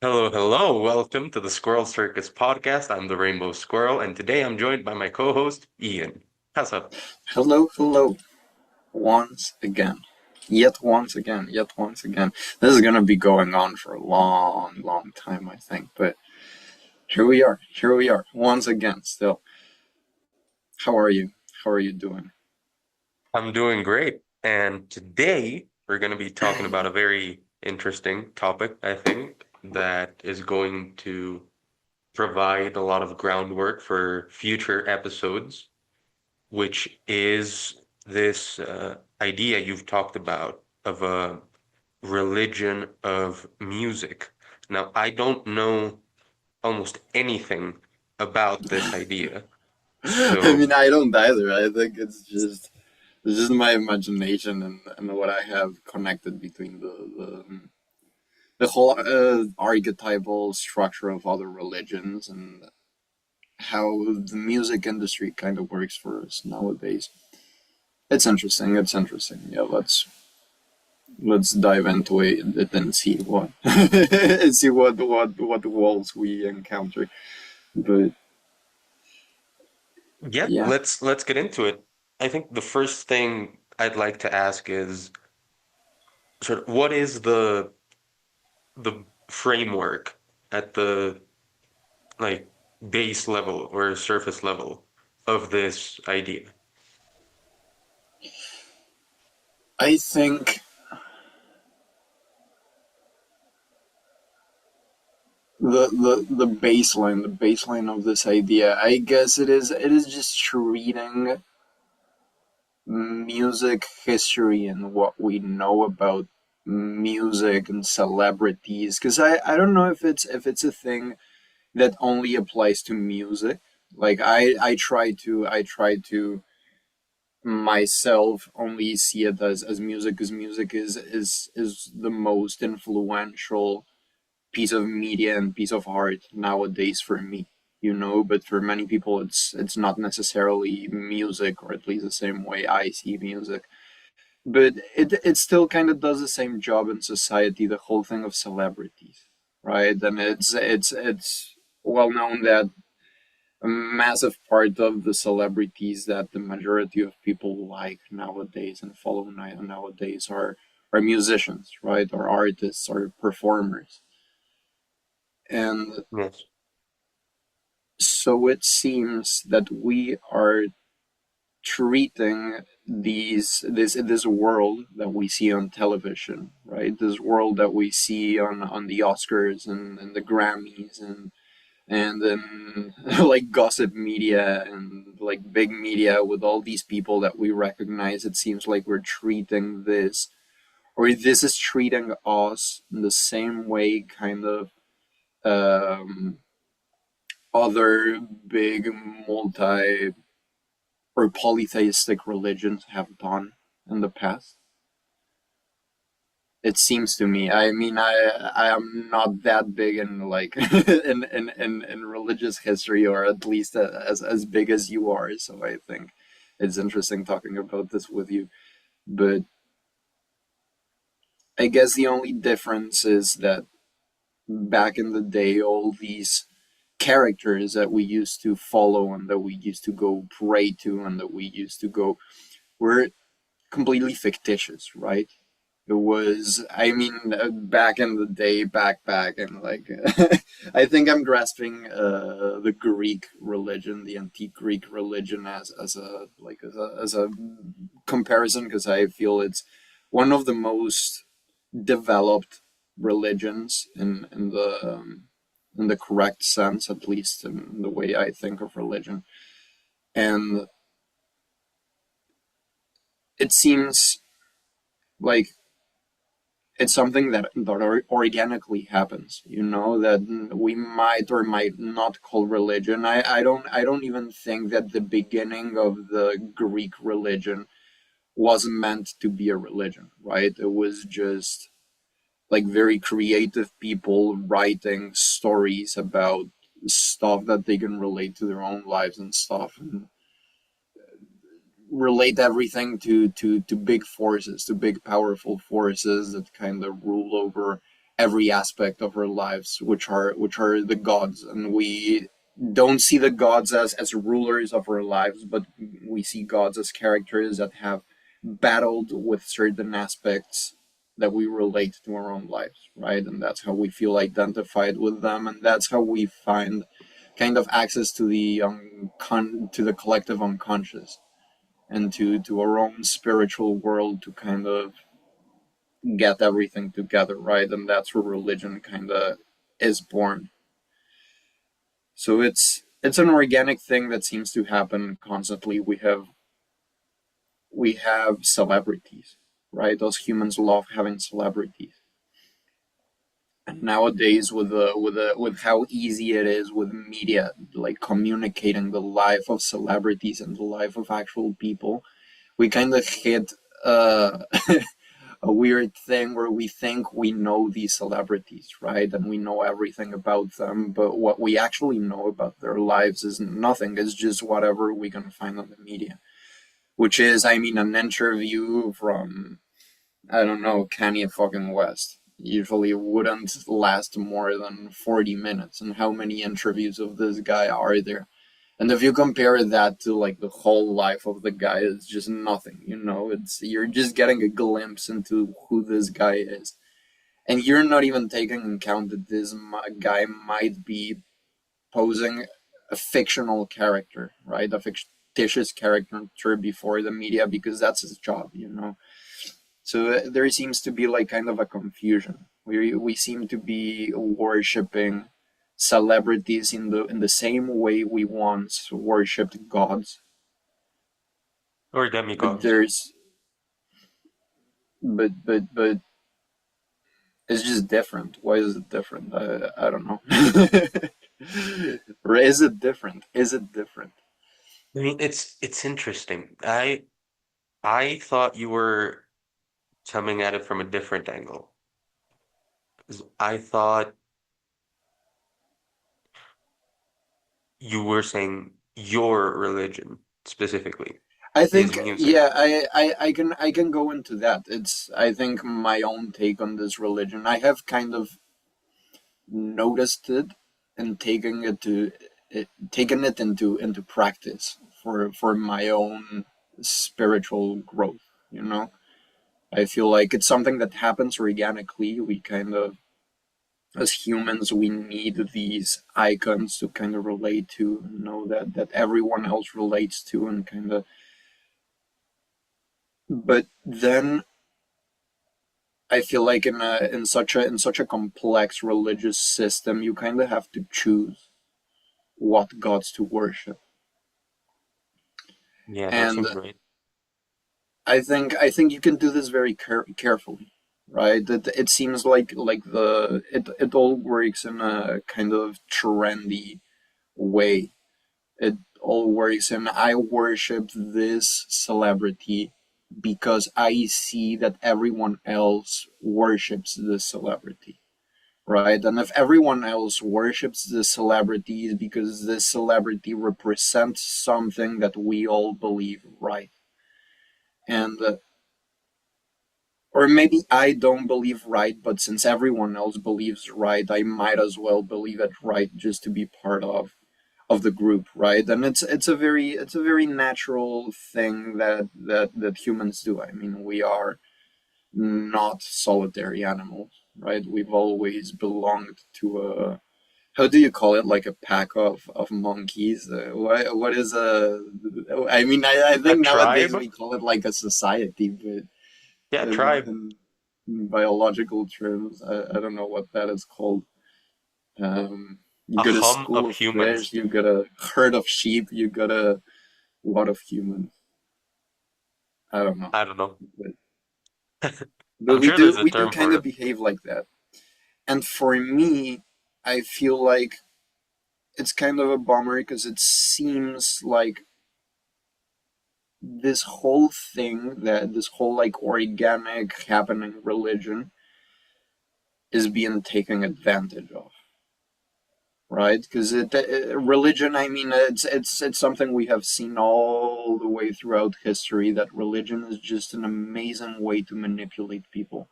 Hello, hello. Welcome to the Squirrel Circus podcast. I'm the Rainbow Squirrel, and today I'm joined by my co-host, Ian. How's up? Hello, hello, once again. Yet once again, yet once again. This is gonna be going on for a long, long time, I think. But here we are, once again, still. How are you? How are you doing? I'm doing great. And today we're going to be talking about a very interesting topic, I think, that is going to provide a lot of groundwork for future episodes, which is this idea you've talked about of a religion of music. Now, I don't know almost anything about this idea. I So, mean, I don't either. I think it's just my imagination and what I have connected between the whole archetypal structure of other religions and how the music industry kind of works for us nowadays. It's interesting. It's interesting. Yeah, let's dive into it and see what see what walls we encounter. But yeah, yeah, let's get into it. I think the first thing I'd like to ask is sort of what is the framework at the like base level or surface level of this idea? I think the baseline of this idea, I guess it is just treating music history and what we know about music and celebrities. Because I don't know if it's a thing that only applies to music. Like I try to myself only see it as music, because music is the most influential piece of media and piece of art nowadays for me, but for many people it's not necessarily music, or at least the same way I see music. But it still kind of does the same job in society, the whole thing of celebrities, right? And it's well known that a massive part of the celebrities that the majority of people like nowadays and follow nowadays are musicians, right? Or artists or performers. And Yes. so it seems that we are treating this world that we see on television, right? This world that we see on the Oscars and the Grammys and then like gossip media and like big media with all these people that we recognize. It seems like we're treating this, or this is treating us in the same way kind of um, other big multi or polytheistic religions have done in the past. It seems to me. I mean, I am not that big in like in religious history, or at least as big as you are. So I think it's interesting talking about this with you. But I guess the only difference is that back in the day, all these characters that we used to follow and that we used to go pray to and that we used to go were completely fictitious, right? It was, I mean, back in the day, back, and like, I think I'm grasping the Greek religion, the antique Greek religion, as a comparison, because I feel it's one of the most developed religions in the correct sense, at least in the way I think of religion. And it seems like it's something that organically happens, that we might or might not call religion. I don't even think that the beginning of the Greek religion was meant to be a religion, right? It was just like very creative people writing stories about stuff that they can relate to their own lives and stuff, and relate everything to big forces, to big powerful forces that kind of rule over every aspect of our lives, which are the gods, and we don't see the gods as rulers of our lives, but we see gods as characters that have battled with certain aspects that we relate to our own lives, right? And that's how we feel identified with them, and that's how we find kind of access to to the collective unconscious and to our own spiritual world to kind of get everything together, right? And that's where religion kind of is born. So it's an organic thing that seems to happen constantly. We have celebrities, right? Those humans love having celebrities. And nowadays, with how easy it is with media, like communicating the life of celebrities and the life of actual people, we kind of hit uh, a weird thing where we think we know these celebrities, right? And we know everything about them, but what we actually know about their lives is nothing. It's just whatever we can find on the media, which is, I mean, an interview from, I don't know, Kanye fucking West. Usually wouldn't last more than 40 minutes. And how many interviews of this guy are there? And if you compare that to like the whole life of the guy, it's just nothing, you know? It's you're just getting a glimpse into who this guy is. And you're not even taking into account that this guy might be posing a fictional character, right? A fictitious character before the media because that's his job, you know? So there seems to be like kind of a confusion. We seem to be worshipping celebrities in the same way we once worshipped gods. Or But demigods. there's but it's just different. Why is it different? I don't know. Or is it different? Is it different? I mean, it's interesting. I thought you were coming at it from a different angle. 'Cause I thought you were saying your religion specifically I is think music. yeah, I can go into that. It's I think my own take on this religion. I have kind of noticed it and taken it into practice for my own spiritual growth, you know. I feel like it's something that happens organically. We kind of, as humans, we need these icons to kind of relate to, you know, that everyone else relates to, and kind of. But then I feel like in such a complex religious system, you kind of have to choose what gods to worship. Yeah, that And seems right. I think you can do this very carefully, right? It seems like it all works in a kind of trendy way. It all works, and I worship this celebrity because I see that everyone else worships this celebrity, right? And if everyone else worships this celebrity, is because this celebrity represents something that we all believe, right? And or maybe I don't believe right, but since everyone else believes right, I might as well believe it right just to be part of the group, right? And it's a very natural thing that humans do. I mean, we are not solitary animals, right? We've always belonged to a, how do you call it, like a pack of monkeys? What is a, I mean, I A think nowadays tribe? we call it like a society, but Yeah, tribe. in biological terms, I don't know what that is called. You A got a hum school of of fish, humans. you got a herd of sheep, you got a lot of humans. I don't know, I don't know. but I'm we sure do there's a we do term kind for of it. behave like that. And for me, I feel like it's kind of a bummer because it seems like this whole like organic happening religion is being taken advantage of, right? Because religion, I mean, it's something we have seen all the way throughout history, that religion is just an amazing way to manipulate people.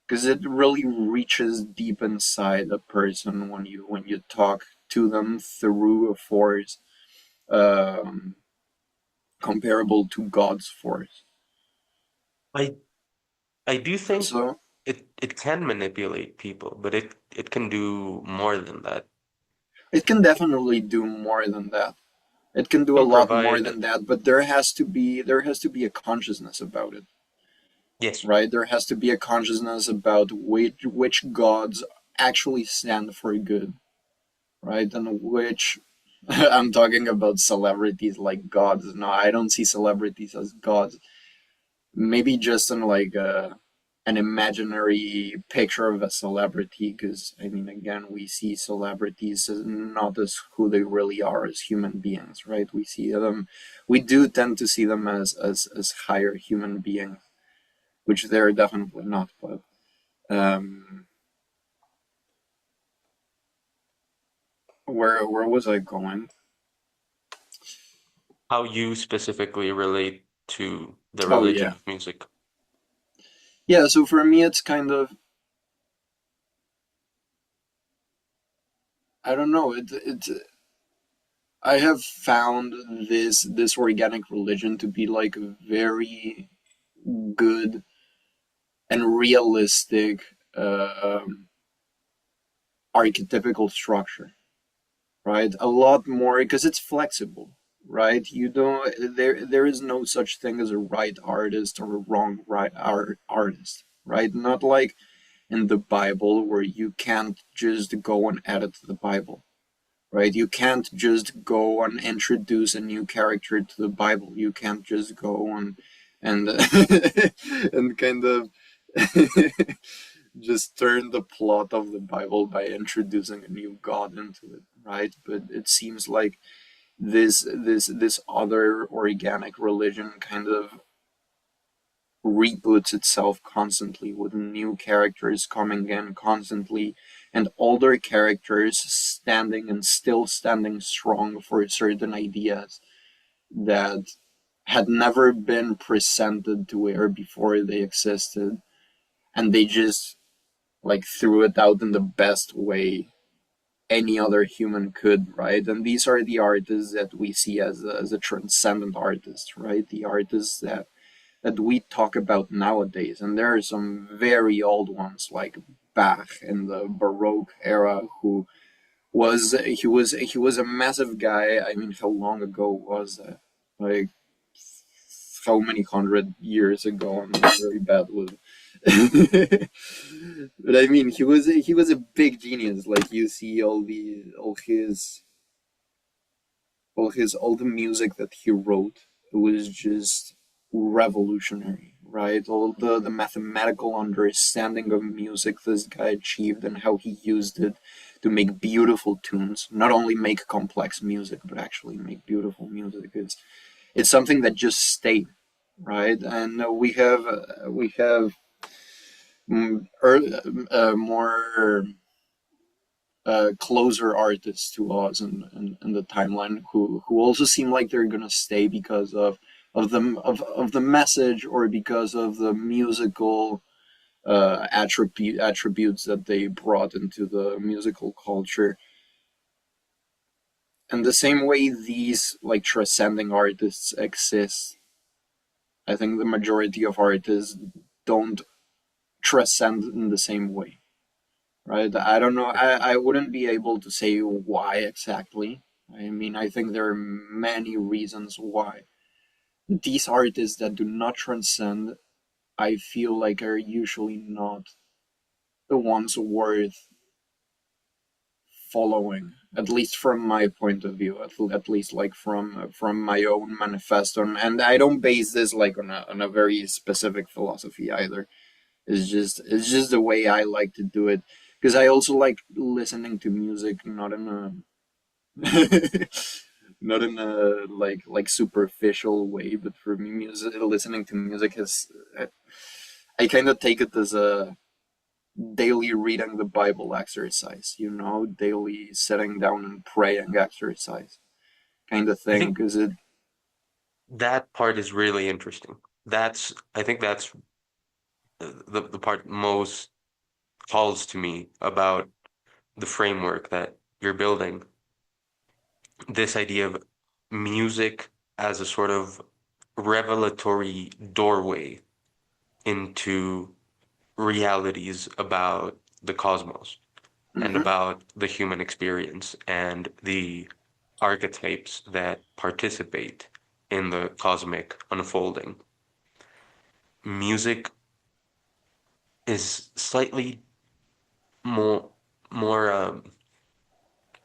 because it really reaches deep inside a person when you talk to them through a force um, comparable to God's force. I I do think So it can manipulate people, but it can do more than that. it can definitely do more than that. It can do a Can lot more provide, than that, but there has to be a consciousness about it, yes, right? There has to be a consciousness about which gods actually stand for good, right? And which I'm talking about celebrities like gods. No, I don't see celebrities as gods. Maybe just in like an imaginary picture of a celebrity, because I mean, again, we see celebrities as not as who they really are as human beings, right? We do tend to see them as higher human beings, which they're definitely not. But um, where was I going? how you specifically relate to the Oh religion yeah, of music. yeah. So for me, it's kind of, I don't know. It I have found this organic religion to be like a very good and realistic archetypical structure, right? A lot more because it's flexible, right? You don't there is no such thing as a right artist or a wrong artist, right? Not like in the Bible where you can't just go and edit the Bible, right? You can't just go and introduce a new character to the Bible. You can't just go and and kind of just turn the plot of the Bible by introducing a new God into it, right? But it seems like this other organic religion kind of reboots itself constantly with new characters coming in constantly and older characters standing and still standing strong for certain ideas that had never been presented to air before they existed, and they just like threw it out in the best way any other human could, right? And these are the artists that we see as a transcendent artist, right? The artists that we talk about nowadays. And there are some very old ones like Bach in the Baroque era who he was a massive guy. I mean, how long ago was that? Like how many hundred years ago? I'm very bad with but I mean he was a big genius. Like you see all the music that he wrote, it was just revolutionary, right? All the mathematical understanding of music this guy achieved and how he used it to make beautiful tunes, not only make complex music, but actually make beautiful music. It's something that just stayed, right? And we have more closer artists to us in the timeline who also seem like they're gonna stay because of the message or because of the musical attributes that they brought into the musical culture. And the same way these like transcending artists exist, I think the majority of artists don't transcend in the same way, right? I don't know. I wouldn't be able to say why exactly. I mean, I think there are many reasons why. These artists that do not transcend, I feel like are usually not the ones worth following, at least from my point of view, at least like from my own manifesto. And I don't base this like on a very specific philosophy either. It's just the way I like to do it because I also like listening to music, not in a not in a like superficial way, but for me, music listening to music is I kind of take it as a daily reading the Bible exercise, daily sitting down and praying exercise kind of I thing, think because it that part is really interesting. I think that's the part most calls to me about the framework that you're building. This idea of music as a sort of revelatory doorway into realities about the cosmos and Hmm. about the human experience and the archetypes that participate in the cosmic unfolding. Music is slightly more more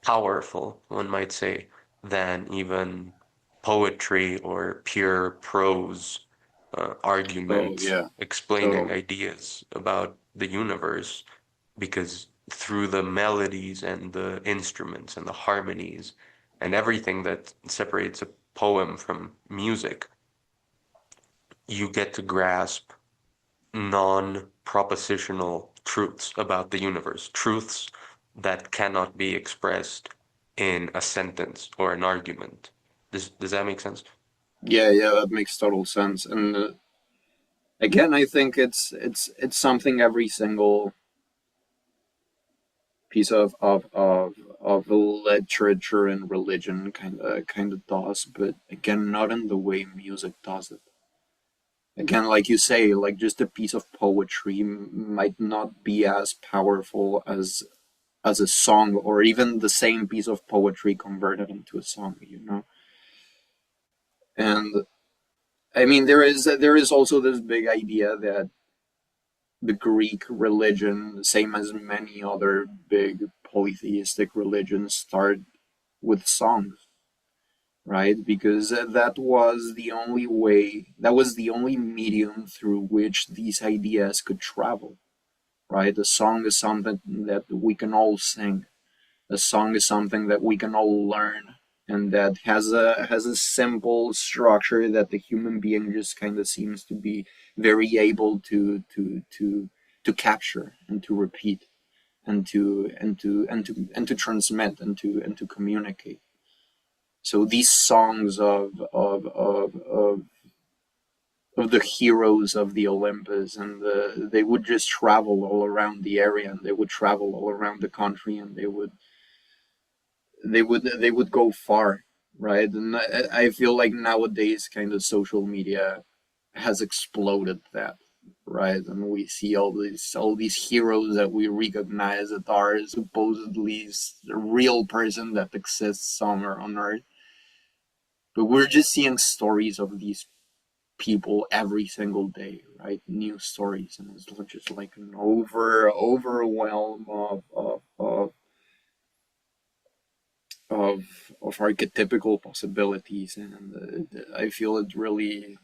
powerful, one might say, than even poetry or pure prose Oh arguments yeah. explaining So ideas about the universe, because through the melodies and the instruments and the harmonies and everything that separates a poem from music, you get to grasp non-propositional truths about the universe, truths that cannot be expressed in a sentence or an argument. Does that make sense? yeah, yeah, that makes total sense. And again, I think it's something every single piece of literature and religion kind of does, but again, not in the way music does it. Again, like you say, like just a piece of poetry might not be as powerful as a song, or even the same piece of poetry converted into a song, you know. And I mean, there is also this big idea that the Greek religion, same as many other big polytheistic religions, start with songs, right? Because that was the only medium through which these ideas could travel, right? A song is something that we can all sing. A song is something that we can all learn, and that has a simple structure that the human being just kind of seems to be very able to capture and to repeat and to transmit and to communicate. So these songs of the heroes of the Olympus, and they would just travel all around the area, and they would travel all around the country, and they would go far, right? And I feel like nowadays, kind of social media has exploded that, right? And we see all these heroes that we recognize that are supposedly a real person that exists somewhere on Earth, but we're just seeing stories of these people every single day, right? New stories, and it's just like an overwhelm of archetypical possibilities, and I feel it really,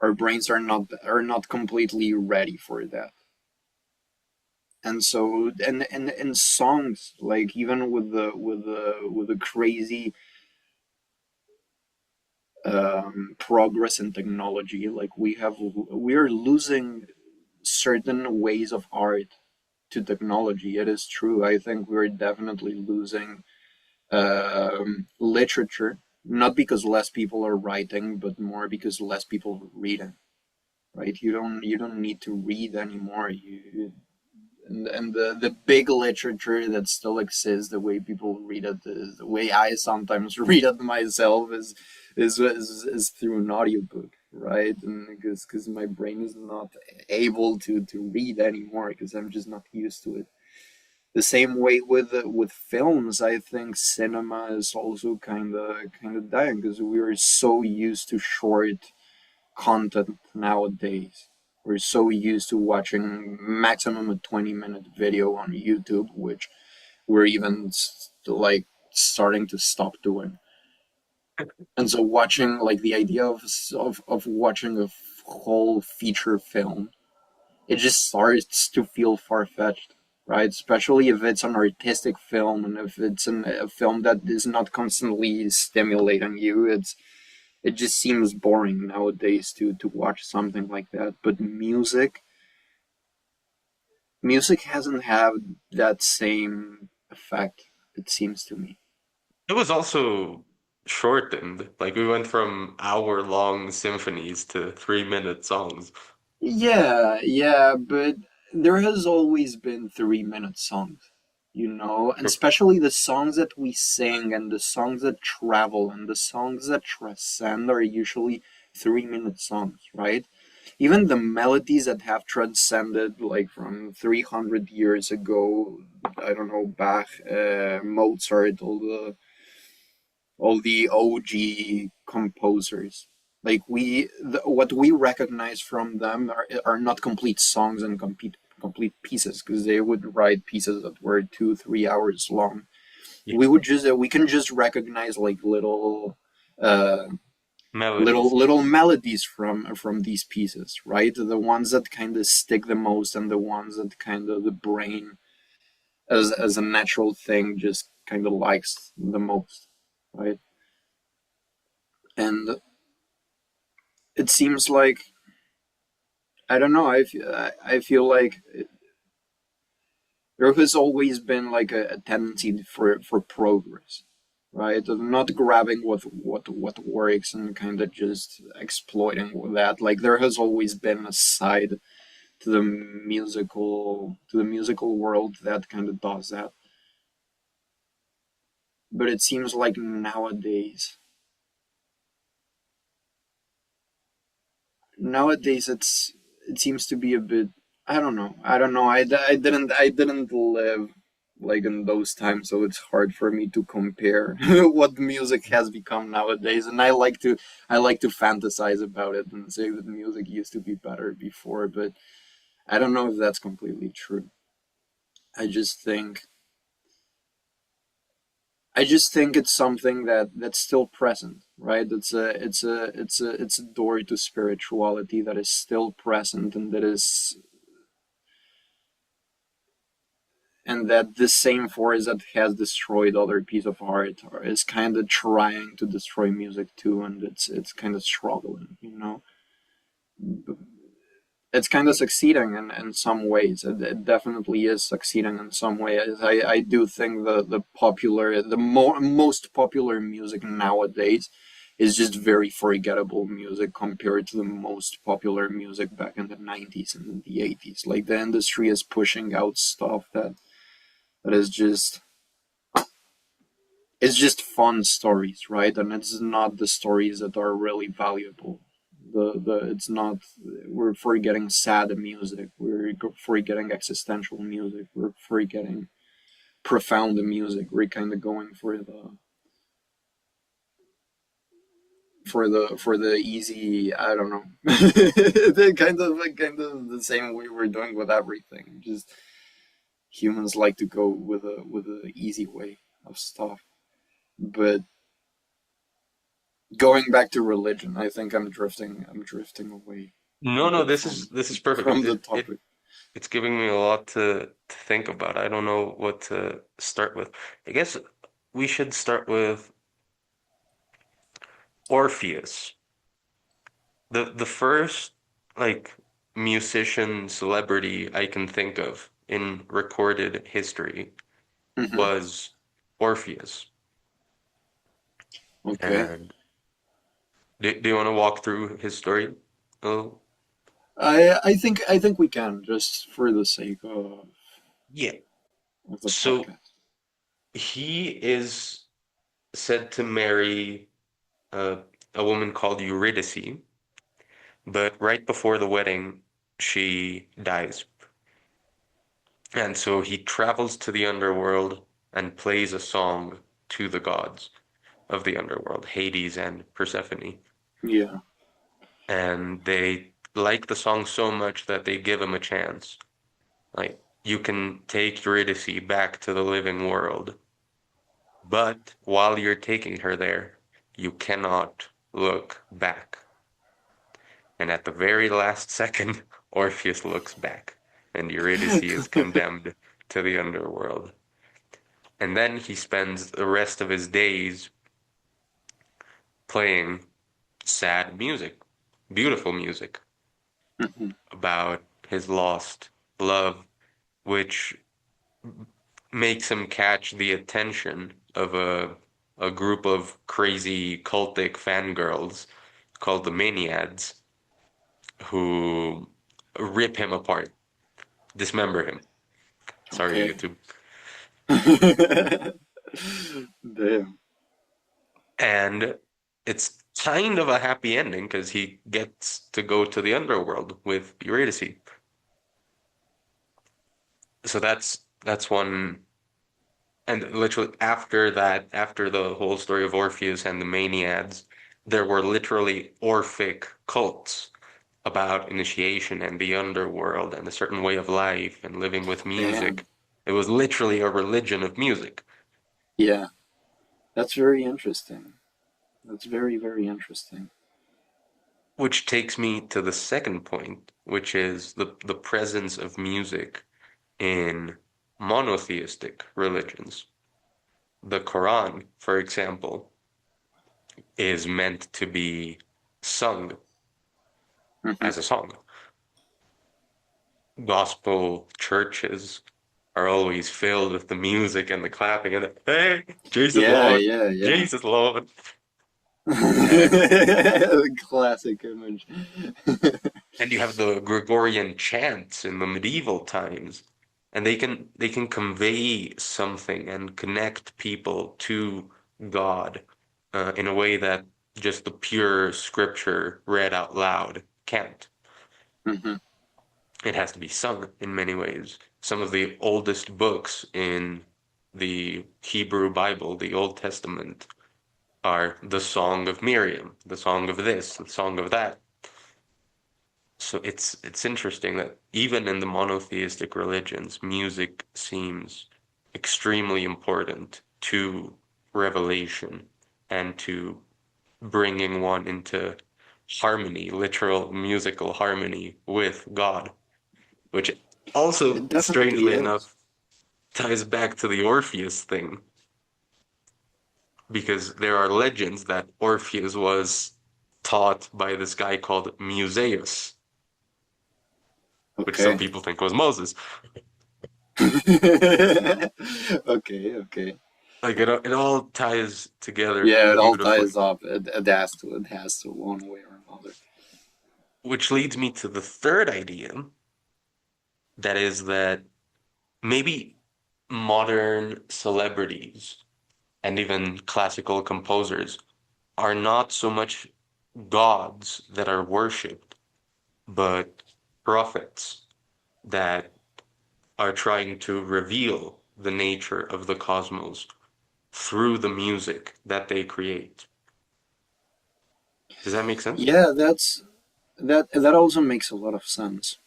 our brains are not completely ready for that. And so, and songs, like even with the crazy progress in technology, like we are losing certain ways of art to technology. It is true. I think we're definitely losing literature, not because less people are writing, but more because less people are reading. Right? You don't need to read anymore. And the big literature that still exists, the way people read it, is the way I sometimes read it myself, is through an audiobook, right? And because my brain is not able to read anymore, because I'm just not used to it. The same way with films, I think cinema is also kind of dying, because we are so used to short content nowadays. We're so used to watching maximum a 20-minute video on YouTube, which we're even like starting to stop doing. And so watching, like, the idea of watching a whole feature film, it just starts to feel far-fetched, right? Especially if it's an artistic film, and if it's a film that is not constantly stimulating you. It just seems boring nowadays to watch something like that. But music hasn't had that same effect, it seems to me. It was also shortened. Like we went from hour-long symphonies to 3-minute songs. Yeah, yeah, but there has always been 3 minute songs, and especially the songs that we sing and the songs that travel and the songs that transcend are usually 3 minute songs, right? Even the melodies that have transcended, like from 300 years ago, I don't know, Bach, Mozart, all the OG composers. Like what we recognize from them are not complete songs and complete pieces, because they would write pieces that were 2 3 hours long. Yeah. We can just recognize like uh, Melodies. little melodies from these pieces, right? The ones that kind of stick the most, and the ones that kind of the brain as a natural thing just kind of likes the most, right? And it seems like, I don't know. I feel like there has always been like a tendency for progress, right? Of not grabbing what works and kind of just exploiting that. Like there has always been a side to the musical world that kind of does that. But it seems like nowadays it seems to be a bit. I don't know. I didn't live like in those times, so it's hard for me to compare what music has become nowadays. And I like to fantasize about it and say that music used to be better before, but I don't know if that's completely true. I just think I just think it's something that's still present, right? It's a door to spirituality that is still present, and that the same force that has destroyed other piece of art is kind of trying to destroy music too, and it's kind of struggling. It's kind of succeeding in some ways. It definitely is succeeding in some ways. I do think the most popular music nowadays is just very forgettable music compared to the most popular music back in the 90s and the 80s. Like the industry is pushing out stuff that is just it's just fun stories, right? And it's not the stories that are really valuable. The it's not We're forgetting sad music. We're forgetting existential music. We're forgetting profound music. We're kind of going for the easy. I don't know. The kind of the same we were doing with everything. Just humans like to go with a easy way of stuff. But going back to religion, I think I'm drifting away a No, no, bit this from is this is perfect. from the It topic. it's giving me a lot to think about. I don't know what to start with. I guess we should start with Orpheus. The first like musician celebrity I can think of in recorded history Hmm. was Orpheus. Okay. And do you want to walk through his story? Oh, I think we can, just for the sake yeah. of the So podcast. he is said to marry uh, a woman called Eurydice, but right before the wedding, she dies. And so he travels to the underworld and plays a song to the gods of the underworld, Hades and Persephone. Yeah. And they like the song so much that they give him a chance. Like, you can take Eurydice back to the living world, but while you're taking her there, you cannot look back. And at the very last second, Orpheus looks back, and Eurydice is condemned to the underworld. And then he spends the rest of his days playing sad music, beautiful music Hmm. about his lost love, which makes him catch the attention of a group of crazy cultic fangirls called the Maniads who rip him apart. dismember him. Sorry, Okay. YouTube. Damn. And it's kind of a happy ending because he gets to go to the underworld with Eurydice. So that's one. And literally after that, after the whole story of Orpheus and the Maenads, there were literally Orphic cults about initiation and the underworld and a certain way of life and living with Damn. music. It was literally a religion of music, Yeah. That's very interesting. That's very, very interesting. which takes me to the second point, which is the presence of music in monotheistic religions. The Quran, for example, is meant to be sung Hmm. as a song. Gospel churches are always filled with the music and the clapping and the, hey, Jesus Yeah, Lord, yeah, yeah. Jesus Lord. And The classic image. and you have the Gregorian chants in the medieval times, and they can convey something and connect people to God in a way that just the pure scripture read out loud can't. Hmm. It has to be sung in many ways. Some of the oldest books in the Hebrew Bible, the Old Testament, are the Song of Miriam, the song of this, the song of that. So it's interesting that even in the monotheistic religions, music seems extremely important to revelation and to bringing one into harmony, literal musical harmony with God, which It also, definitely strangely is. enough, ties back to the Orpheus thing, because there are legends that Orpheus was taught by this guy called Musaeus, which some Okay. people think was Moses. Okay, okay. Like it all ties together Yeah, it all ties beautifully, up. It has to one way or another. which leads me to the third idea, that is that maybe modern celebrities and even classical composers are not so much gods that are worshipped, but prophets that are trying to reveal the nature of the cosmos through the music that they create. Does that make sense? Yeah, that also makes a lot of sense.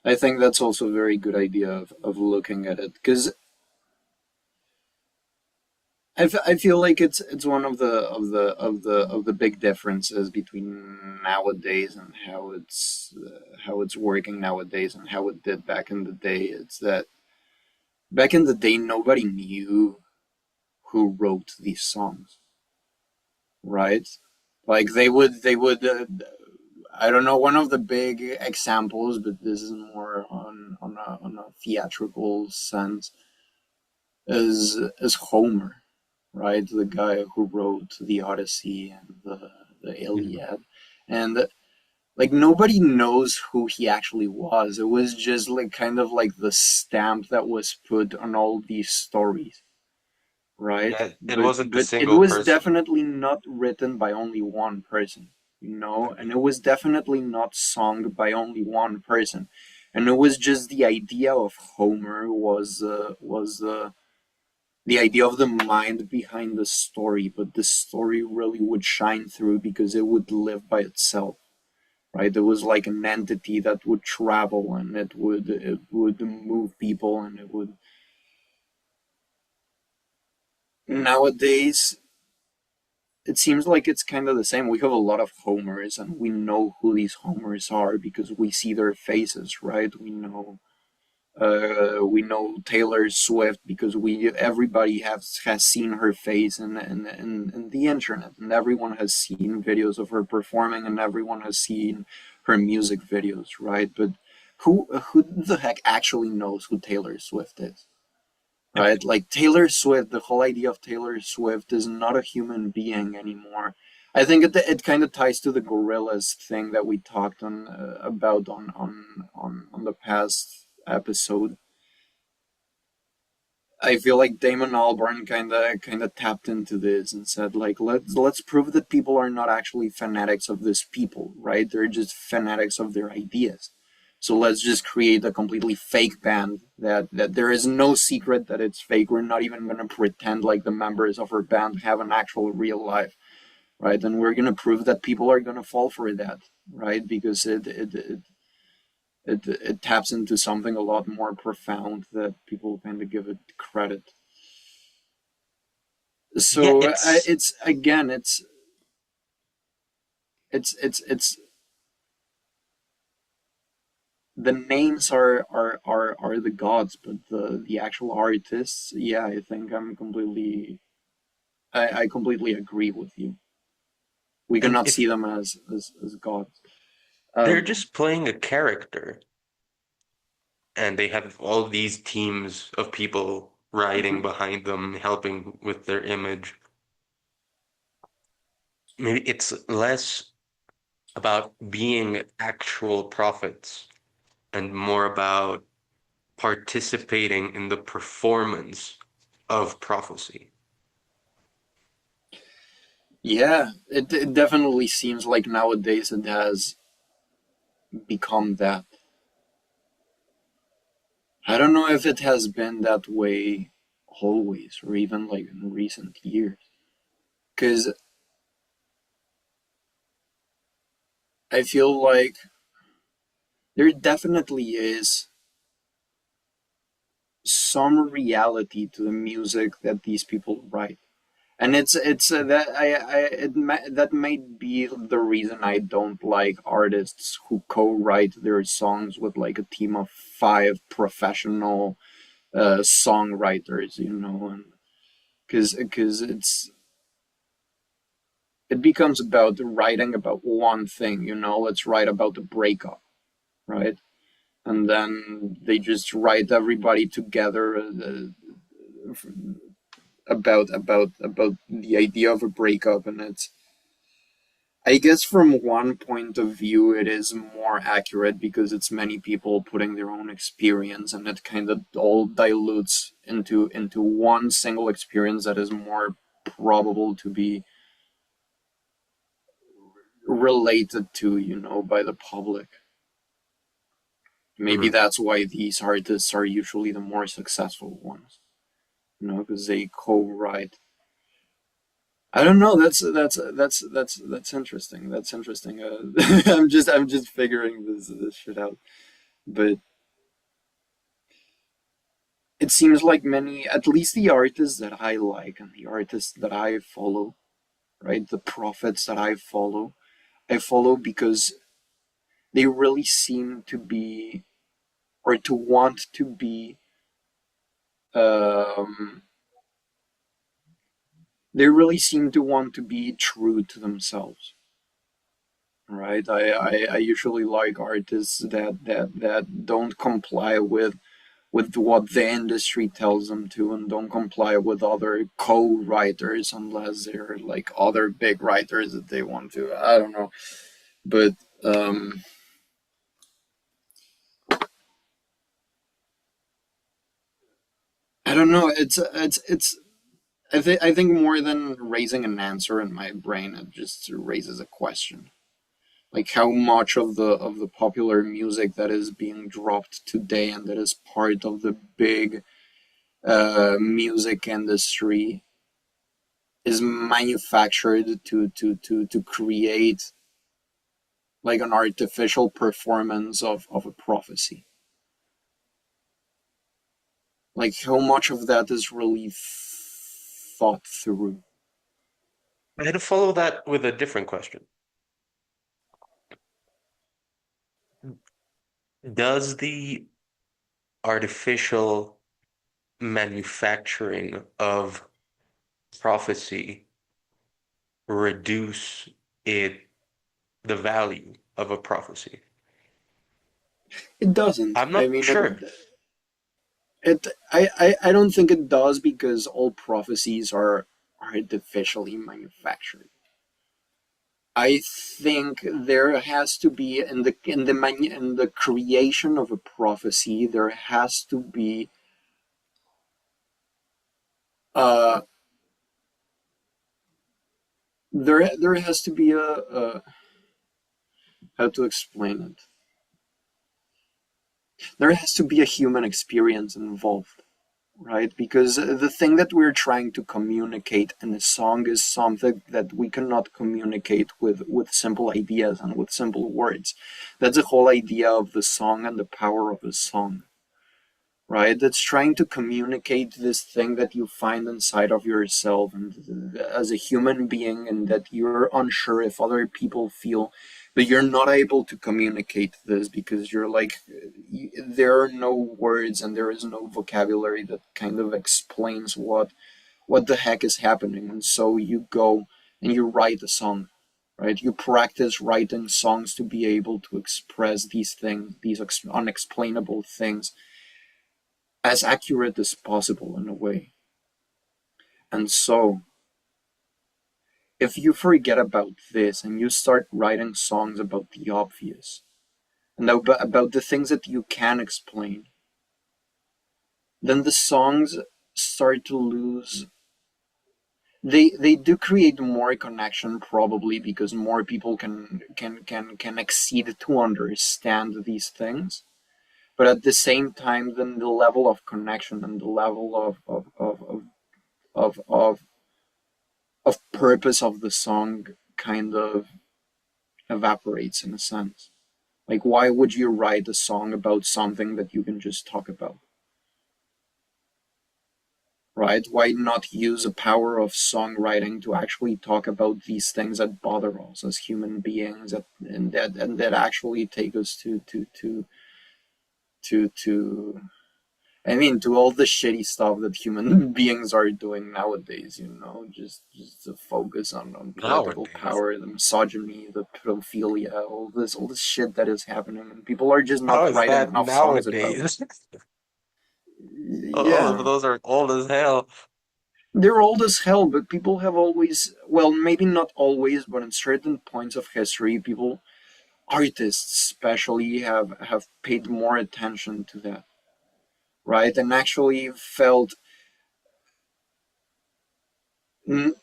I think that's also a very good idea of looking at it because I feel like it's one of the big differences between nowadays and how it's working nowadays and how it did back in the day. It's that back in the day nobody knew who wrote these songs, right? Like they would I don't know, one of the big examples, but this is more on a theatrical sense, is Homer, right? The guy who wrote the Odyssey and the Mhm. Iliad, and like nobody knows who he actually was. It was just like kind of like the stamp that was put on all these stories, right? Yeah, it But wasn't a but it single was person. definitely not written by only one person, and it was definitely not sung by only one person, and it was just the idea of Homer was the idea of the mind behind the story, but the story really would shine through because it would live by itself, right? It was like an entity that would travel and it would move people and it would. Nowadays, it seems like it's kind of the same. We have a lot of Homers, and we know who these Homers are because we see their faces, right? We know Taylor Swift because we everybody has seen her face in the internet, and everyone has seen videos of her performing, and everyone has seen her music videos, right? But who the heck actually knows who Taylor Swift is? Right? Like Taylor Swift, the whole idea of Taylor Swift is not a human being anymore. I think it kind of ties to the gorillas thing that we talked about on the past episode, I feel like Damon Albarn kind of tapped into this and said like let's prove that people are not actually fanatics of this people, right? They're just fanatics of their ideas. So let's just create a completely fake band that there is no secret that it's fake. We're not even gonna pretend like the members of our band have an actual real life, right? And we're gonna prove that people are gonna fall for that, right? Because it taps into something a lot more profound that people kind of give it credit. Yeah, So it's it's again, it's the names are the gods, but the actual artists, yeah, I think I completely agree with you. We and cannot if see them as gods. they're Um, just playing a character and they have all these teams of people riding mhm. behind them, helping with their image. Maybe it's less about being actual prophets and more about participating in the performance of prophecy. Yeah, it definitely seems like nowadays it has become that. I don't know if it has been that way always or even like in recent years. Because I feel like there definitely is some reality to the music that these people write. And it's that that might be the reason I don't like artists who co-write their songs with like a team of five professional songwriters, you know, and because it becomes about writing about one thing, you know. Let's write about the breakup, right? And then they just write everybody together about the idea of a breakup, and it's, I guess from one point of view it is more accurate because it's many people putting their own experience, and it kind of all dilutes into one single experience that is more probable to be related to, you know, by the public. Maybe Mhm. that's why these artists are usually the more successful ones, you know, because they co-write. I don't know. That's interesting. That's interesting. I'm just figuring this shit out. But it seems like many, at least the artists that I like and the artists that I follow, right, the prophets that I follow because they really seem to be or to want to be. Um, they really seem to want to be true to themselves, right? I usually like artists that don't comply with what the industry tells them to and don't comply with other co-writers unless they're like other big writers that they want to. I don't know, but um, I don't know. It's. I think more than raising an answer in my brain, it just raises a question. Like how much of the popular music that is being dropped today and that is part of the big music industry is manufactured to create like an artificial performance of a prophecy. Like how much of that is really thought through. I had to follow that with a different question. Does the artificial manufacturing of prophecy reduce it the value of a prophecy? It doesn't. I'm I not mean, sure. I don't think it does because all prophecies are artificially manufactured. I think there has to be in the creation of a prophecy, there has to be uh there has to be a how to explain it. There has to be a human experience involved, right? Because the thing that we're trying to communicate in a song is something that we cannot communicate with simple ideas and with simple words. That's the whole idea of the song and the power of a song, right? That's trying to communicate this thing that you find inside of yourself and as a human being, and that you're unsure if other people feel, but you're not able to communicate this because you're like, there are no words and there is no vocabulary that kind of explains what the heck is happening. And so you go and you write a song, right? You practice writing songs to be able to express these things, these unexplainable things, as accurate as possible in a way. And so, if you forget about this and you start writing songs about the obvious and about the things that you can explain, then the songs start to lose. They do create more connection probably because more people can exceed to understand these things. But at the same time, then the level of connection and the level of purpose of the song kind of evaporates in a sense. Like, why would you write a song about something that you can just talk about, right? Why not use the power of songwriting to actually talk about these things that bother us as human beings, that actually take us to I mean, to all the shitty stuff that human beings are doing nowadays, just to focus on political Nowadays. power, the misogyny, the pedophilia, all this shit that is happening, and people are just How not is writing that enough songs about it. nowadays? All of Yeah, those are old as hell. they're old as hell, but people have always, well, maybe not always, but in certain points of history, people, artists especially, have paid more attention to that, right? And actually felt. mm,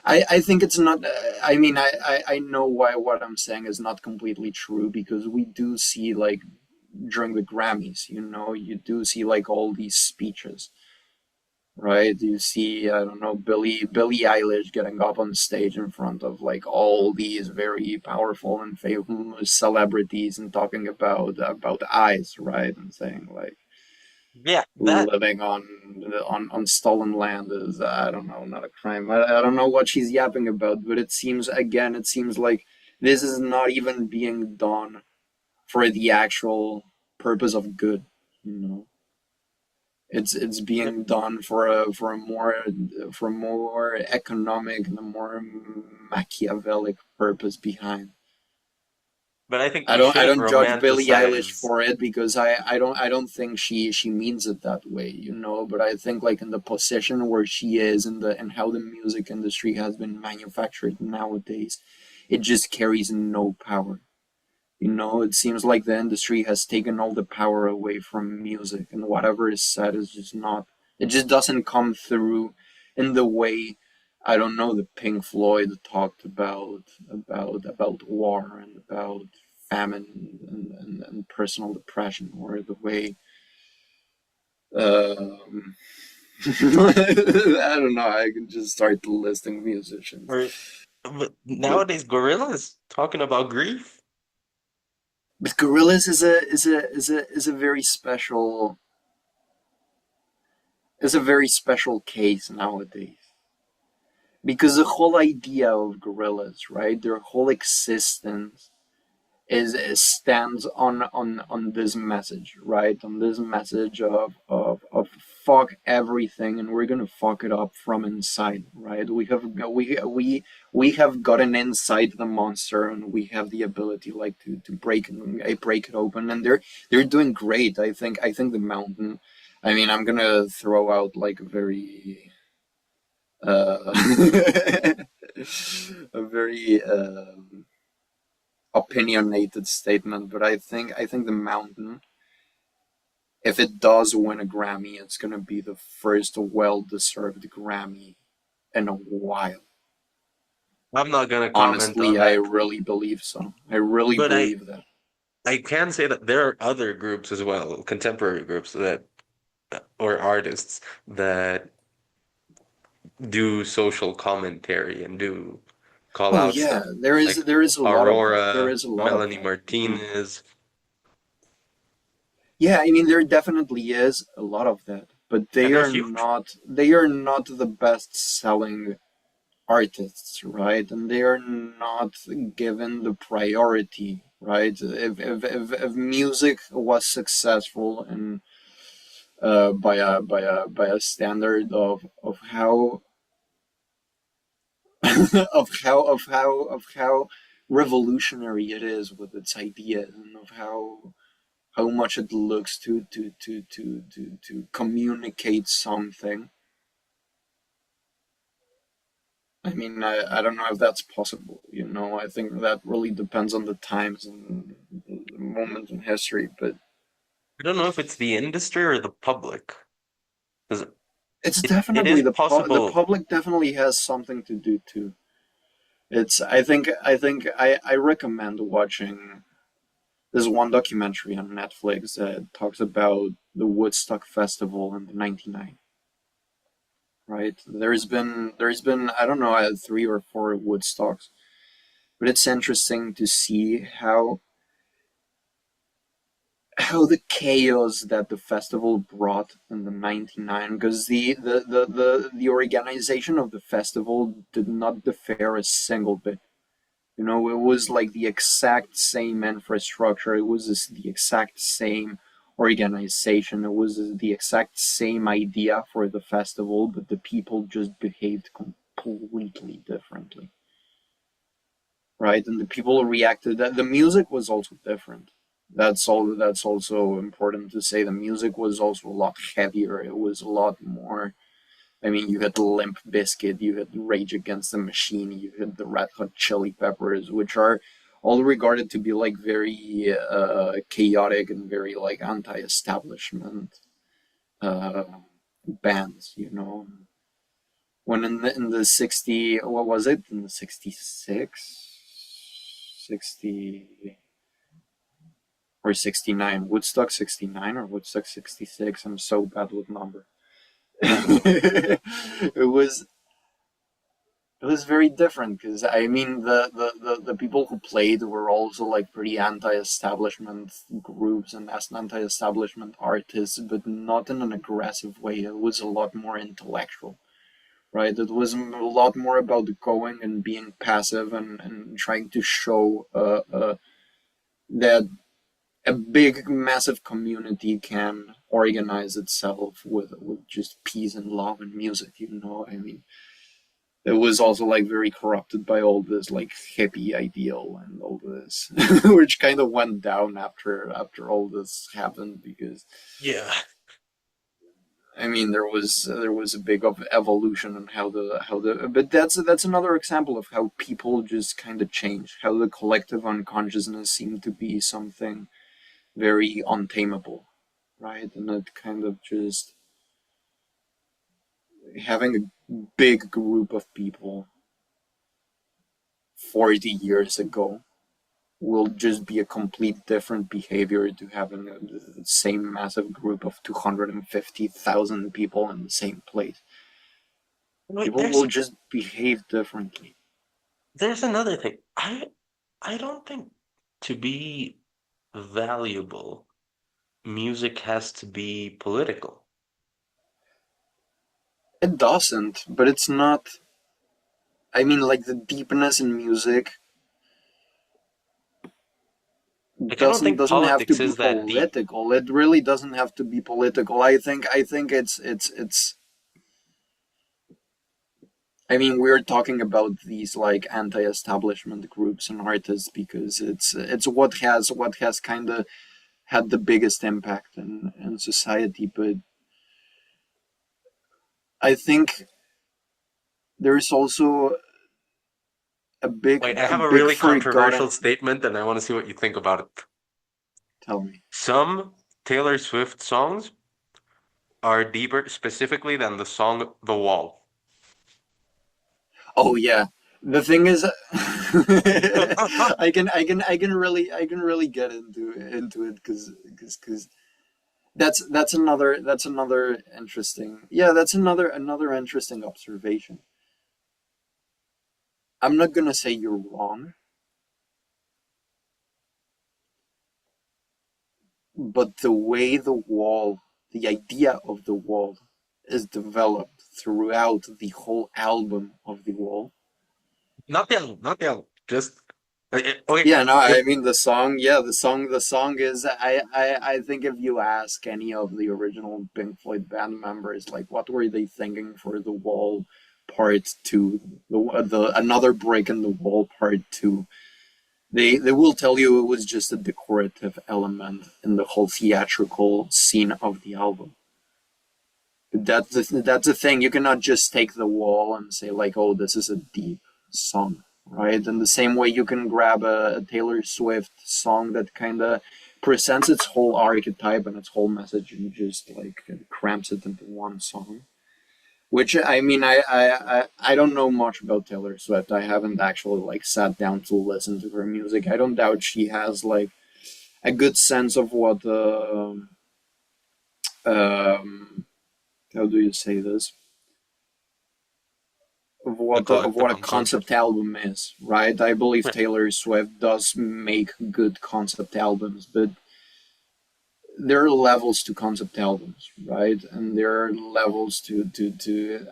I think it's not. I mean, I know why what I'm saying is not completely true because we do see, like, during the Grammys, you do see like all these speeches, right? You see, I don't know, Billie Eilish getting up on stage in front of like all these very powerful and famous celebrities and talking about eyes, right? And saying like Yeah, that. living on stolen land is, I don't know, not a crime. I don't know what she's yapping about, but it seems like this is not even being done for the actual purpose of good. You know, it's being done for a more economic and a more Machiavellic purpose behind. But I think I we don't I shouldn't don't judge Billie Eilish romanticize. for it because I don't think she means it that way, but I think like in the position where she is and how the music industry has been manufactured nowadays, it just carries no power. It seems like the industry has taken all the power away from music, and whatever is said is just not, it just doesn't come through in the way, I don't know, the Pink Floyd talked about war and about famine and personal depression, or the way um, I don't know, I can just start listing musicians. Or but But nowadays, Gorilla's talking about grief. Gorillaz is a very special, case nowadays because the whole idea of gorillas, right? Their whole existence is stands on this message, right? On this message of fuck everything, and we're gonna fuck it up from inside, right? We have gotten inside the monster, and we have the ability like to break it open, and they're doing great. I think the mountain. I mean, I'm gonna throw out like a very uh a very opinionated statement, but I think the mountain, if it does win a Grammy, it's gonna be the first well-deserved Grammy in a while. I'm not gonna comment Honestly, on I that, really believe so. I really but believe that. I can say that there are other groups as well, contemporary groups that or artists that do social commentary and do call Oh out yeah, stuff there is like there is a lot of that. There Aurora, is a lot of Melanie that. Mhm. Martinez. Yeah, I mean there definitely is a lot of that, but And they're huge. they are not the best selling artists, right? And they are not given the priority, right? If music was successful and by a standard of how of how revolutionary it is with its ideas and of how much it looks to communicate something. I mean, I don't know if that's possible. I think that really depends on the times and the moment in history. But I don't know if it's the industry or the public. 'Cause it's it definitely is the possible. public definitely has something to do too. I recommend watching. There's one documentary on Netflix that talks about the Woodstock Festival in the '99. Right? There's been I don't know, 3 or 4 Woodstocks, but it's interesting to see how the chaos that the festival brought in the '99, because the organization of the festival did not differ a single bit. It was like the exact same infrastructure. It was the exact same organization. It was the exact same idea for the festival, but the people just behaved completely differently, right? And the people reacted. That the music was also different. That's all. That's also important to say. The music was also a lot heavier. It was a lot more. I mean, you had Limp Bizkit, you had Rage Against the Machine, you had the Red Hot Chili Peppers, which are all regarded to be like very chaotic and very like anti-establishment uh, bands. When in the 60, what was it? In the 66, 60 or 69, Woodstock 69 or Woodstock 66. I'm so bad with numbers. it was It was very different because I mean the people who played were also like pretty anti-establishment groups and as anti-establishment artists, but not in an aggressive way. It was a lot more intellectual, right? It was a lot more about going and being passive and trying to show that a big, massive community can organize itself with just peace and love and music. I mean, it was also like very corrupted by all this like hippie ideal and all this, which kind of went down after all this happened because Yeah. I mean there was a big of evolution in how the but that's another example of how people just kind of change, how the collective unconsciousness seemed to be something very untamable, right? And it kind of just having a big group of people 40 years ago will just be a complete different behavior to having the same massive group of 250,000 people in the same place. Wait, People will just behave differently. there's another thing. I don't think to be valuable, music has to be political. It doesn't, but it's not. I mean, like the deepness in music Like I don't doesn't think doesn't have to politics be is that deep. political. It really doesn't have to be political. I think it's. I mean, we're talking about these like anti-establishment groups and artists because it's what has kind of had the biggest impact in society. But I think there is also Wait, I a have a big really controversial forgotten. statement and I want to see what you think about it. Tell me. Some Taylor Swift songs are deeper specifically than the song The Wall. Oh yeah. The thing is, I can really get into it because that's another interesting, yeah, that's another interesting observation. I'm not gonna say you're wrong, but the way the idea of the wall is developed throughout the whole album of the wall. Not the album, not the album. Just okay. Yeah, no, If I mean the song. Yeah, the song is. I think if you ask any of the original Pink Floyd band members, like, what were they thinking for the Wall Part Two, the Another Break in the Wall Part Two, they will tell you it was just a decorative element in the whole theatrical scene of the album. That's the thing. You cannot just take the Wall and say like, oh, this is a deep song, right? In the same way, you can grab a Taylor Swift song that kind of presents its whole archetype and its whole message and just like cramps it into one song. Which I mean, I don't know much about Taylor Swift. I haven't actually like sat down to listen to her music. I don't doubt she has like a good sense of what um how do you say this, the of collective what a consensus. concept album is, right? I believe Taylor Swift does make good concept albums, but there are levels to concept albums, right? And there are levels to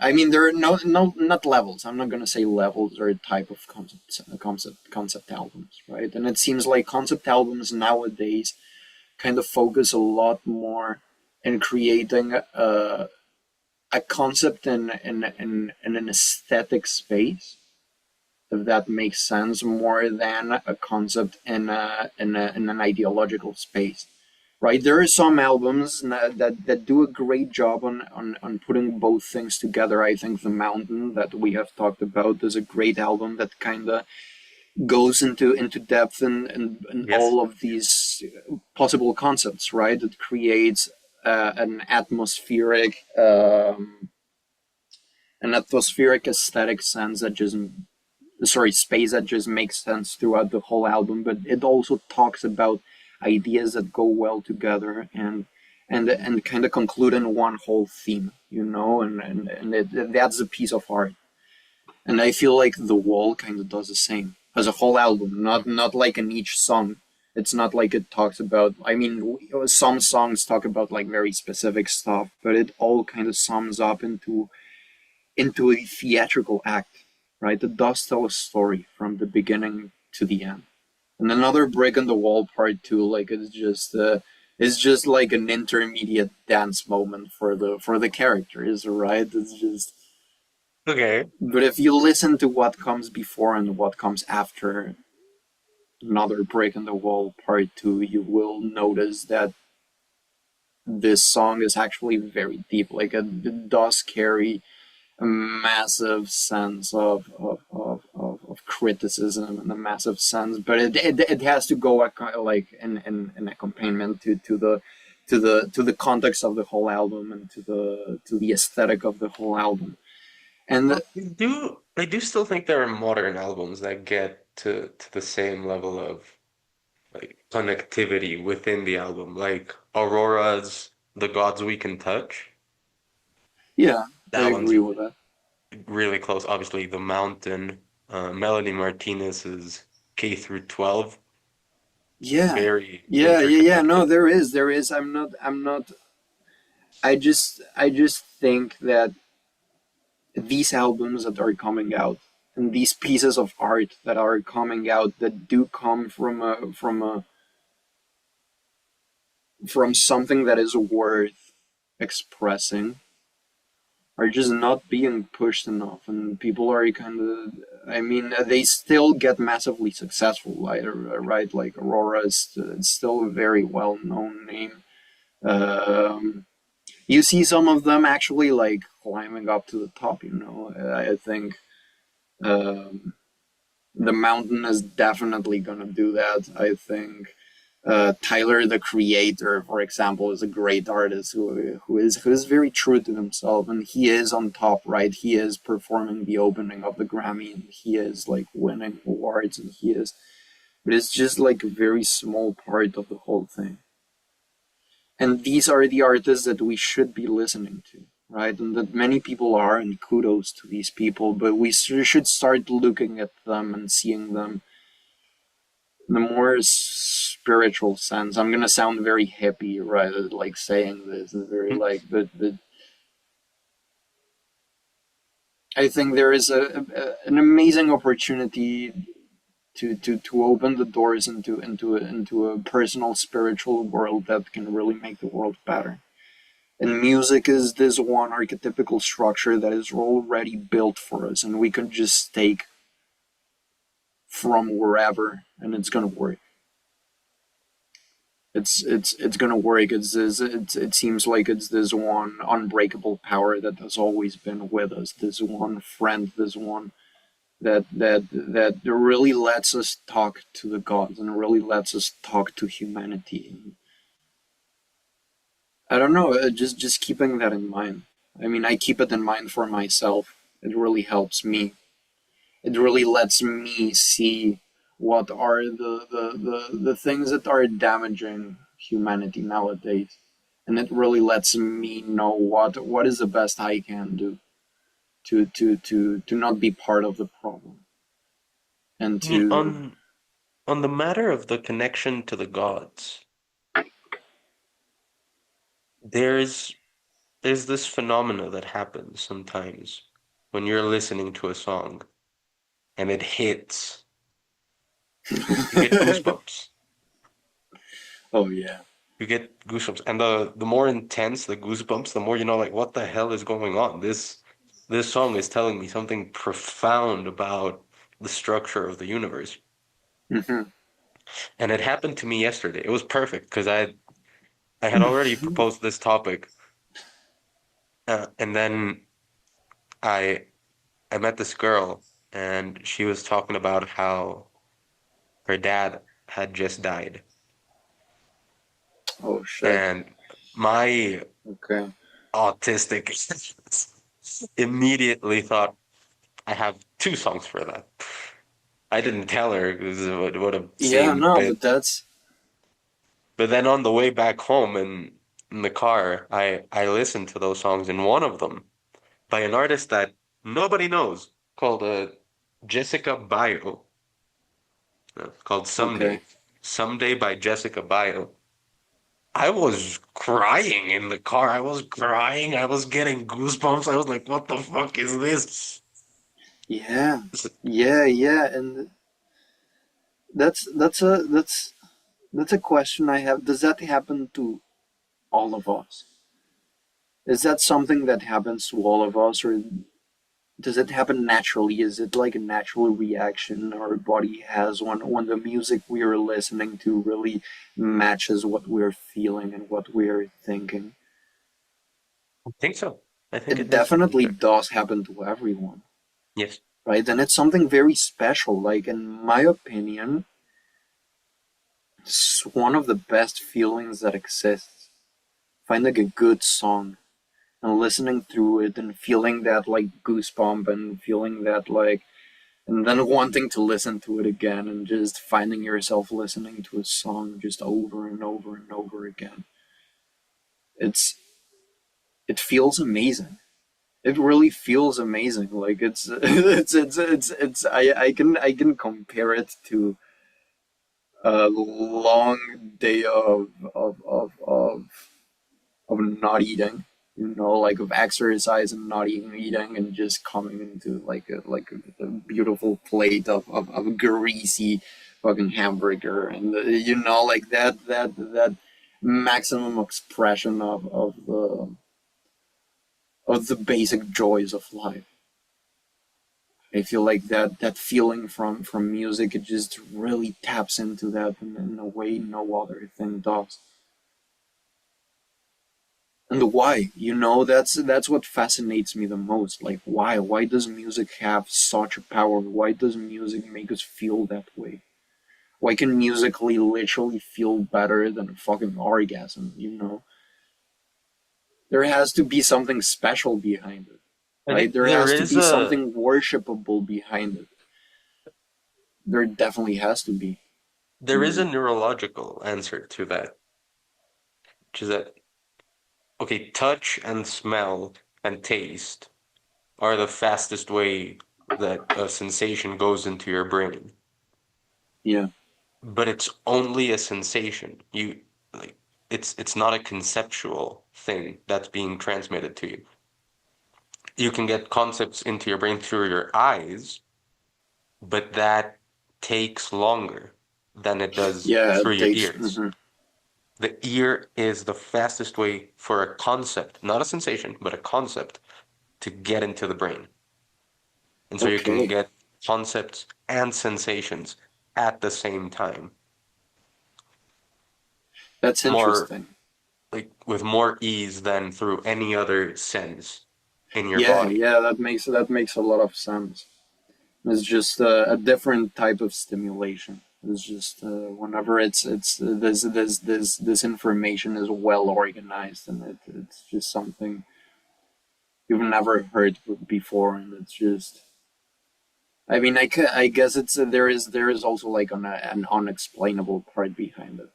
I mean there are not levels. I'm not gonna say levels or a type of concept albums, right? And it seems like concept albums nowadays kind of focus a lot more in creating a concept in an aesthetic space, if that makes sense, more than a concept in an ideological space. Right, there are some albums that do a great job on putting both things together. I think The Mountain that we have talked about is a great album that kind of goes into depth in Yes. all of these possible concepts. Right, it creates an atmospheric aesthetic sense that just, sorry, space that just makes sense throughout the whole album, but it also talks about ideas that go well together and kind of conclude in one whole theme, that's a piece of art. And I feel like The Wall kind of does the same as a whole album, not like in each song. It's not like it talks about. I mean, some songs talk about like very specific stuff, but it all kind of sums up into a theatrical act, right? That does tell a story from the beginning to the end. And Another Brick in the Wall Part Two, like it's just like an intermediate dance moment for the characters, right? It's just. Okay. But if you listen to what comes before and what comes after Another Break in the Wall Part Two, you will notice that this song is actually very deep. Like it does carry a massive sense of criticism and a massive sense, but it has to go like in accompaniment to the context of the whole album and to the aesthetic of the whole album. And Well, I do still think there are modern albums that get to the same level of like connectivity within the album, like Aurora's The Gods We Can Touch. yeah, I That one's agree with that. really close. Obviously, The Mountain, Melanie Martinez's K through 12, Yeah, very yeah. No, interconnected. there is. I'm not. I just think that these albums that are coming out and these pieces of art that are coming out that do come from something that is worth expressing are just not being pushed enough, and people are kind of. I mean, they still get massively successful, right? Like Aurora is still a very well known name. Um, you see some of them actually like climbing up to the top. I think. Um, The Mountain is definitely gonna do that. I think Tyler, the Creator, for example, is a great artist who is very true to himself, and he is on top, right? He is performing the opening of the Grammy, and he is like winning awards, and he is, but it's just like a very small part of the whole thing. And these are the artists that we should be listening to, right? And that many people are, and kudos to these people, but we should start looking at them and seeing them in a more spiritual sense. I'm gonna sound very hippie, right? Like saying this, very like, but I think there is an amazing opportunity to open the doors into a personal spiritual world that can really make the world better. And music is this one archetypical structure that is already built for us, and we can just take from wherever, and it's gonna work. It's gonna work. It seems like it's this one unbreakable power that has always been with us. This one friend. This one that really lets us talk to the gods and really lets us talk to humanity. I don't know. Just keeping that in mind. I mean, I keep it in mind for myself. It really helps me. It really lets me see what are the things that are damaging humanity nowadays, and it really lets me know what is the best I can do to not be part of the problem and to On the matter of the connection to the gods, there's there's this phenomena that happens sometimes when you're listening to a song and it hits. You get goosebumps. oh yeah. You get goosebumps. And the more intense the goosebumps, the more you know like what the hell is going on? This song is telling me something profound about the structure of the universe. Hmm. And it happened to me yesterday. It was perfect because I had already proposed this topic, and then I I met this girl, and she was talking about how her dad had just died, Oh shit. and my Okay. autistic immediately thought I have two songs for that. I didn't tell her because it would have Yeah, seemed no, bit. but that's But then on the way back home in the car, I listened to those songs, and one of them by an artist that nobody knows called Jessica Bio. Called okay. Someday. Someday by Jessica Bio. I was crying in the car. I was crying. I was getting goosebumps. I was like, what the fuck is this? Yeah, yeah, and that's a question I have. Does that happen to all of us? Is that something that happens to all of us, or does it happen naturally? Is it like a natural reaction our body has when the music we are listening to really matches what we're feeling and what we're thinking? I think so. I think It it has something definitely there. does happen to everyone, Yes. right? And it's something very special. Like in my opinion, it's one of the best feelings that exists. Finding a good song and listening through it and feeling that like goosebump and feeling that like and then wanting to listen to it again and just finding yourself listening to a song just over and over and over again. It's it feels amazing. It really feels amazing. Like it's I can compare it to a long day of not eating, like of exercise and not eating and just coming into like a beautiful plate of greasy fucking hamburger and like that maximum expression of the basic joys of life. I feel like that feeling from music, it just really taps into that in a way no other thing does. And why? That's what fascinates me the most. Like, why? Why does music have such a power? Why does music make us feel that way? Why can musically literally feel better than a fucking orgasm? There has to be something special behind it, I right? think There has to be something worshipable behind it. There definitely has to be, to there is a me. neurological answer to that, which is that okay, touch and smell and taste are the fastest way that a sensation goes into your brain. Yeah, But it's only a sensation. You like it's not a conceptual thing that's being transmitted to you. You can get concepts into your brain through your eyes, but that takes longer than it does yeah. through It your takes. ears. The ear is the fastest way for a concept, not a sensation, but a concept to get into the brain. And so you can Okay, get concepts and sensations at the same time, that's more interesting. like with more ease than through any other sense in your Yeah, body. yeah. That makes a lot of sense. It's just a different type of stimulation. It's just whenever it's this information is well organized, and it's just something you've never heard before, and it's just. I mean, I guess it's there is also like an unexplainable part behind it,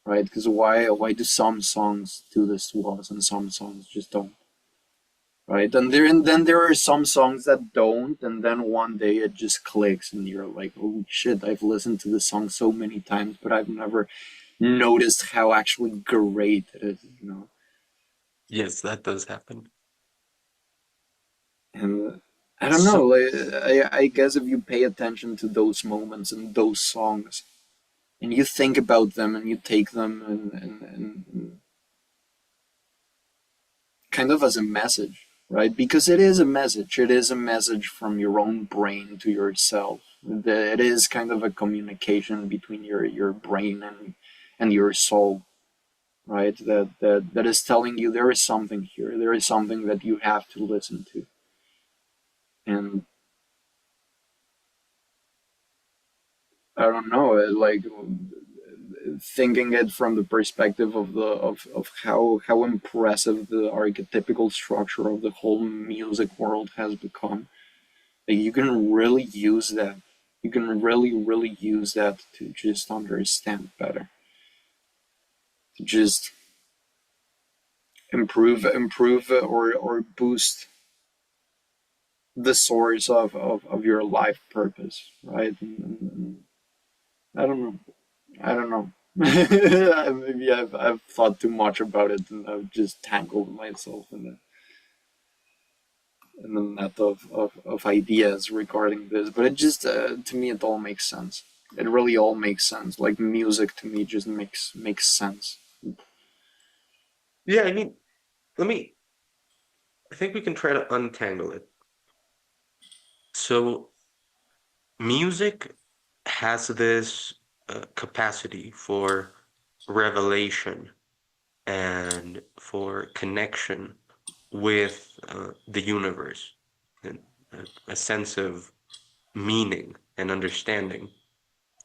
right? Because why do some songs do this to us and some songs just don't? Right, and then there are some songs that don't, and then one day it just clicks and you're like, holy shit, I've listened to this song so many times, but I've never noticed how actually great it is. Yes, that does happen. And I don't know, So, like, I guess if you pay attention to those moments and those songs and you think about them and you take them and kind of as a message, right? Because it is a message. It is a message from your own brain to yourself. It is kind of a communication between your brain and your soul, right? That is telling you there is something here. There is something that you have to listen to. And I don't know, like thinking it from the perspective of how impressive the archetypical structure of the whole music world has become. Like, you can really use that. You can really use that to just understand better, to just improve or boost the source of your life purpose, right? And I don't know. I don't know. Maybe I've thought too much about it and I've just tangled myself in the net of ideas regarding this. But it just to me it all makes sense. It really all makes sense. Like music to me just makes sense. yeah, I mean, let me, I think we can try to untangle it. So, music has this capacity for revelation and for connection with the universe and a sense of meaning and understanding.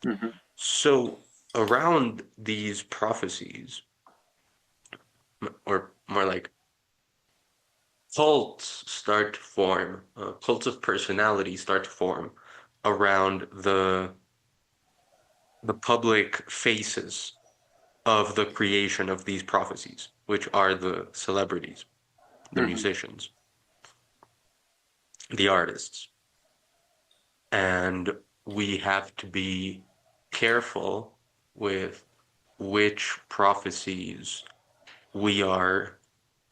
Hmm. So, around these prophecies, or more like cults start to form, cults of personality start to form around the public faces of the creation of these prophecies, which are the celebrities, the Hmm. musicians, the artists. And we have to be careful with which prophecies we are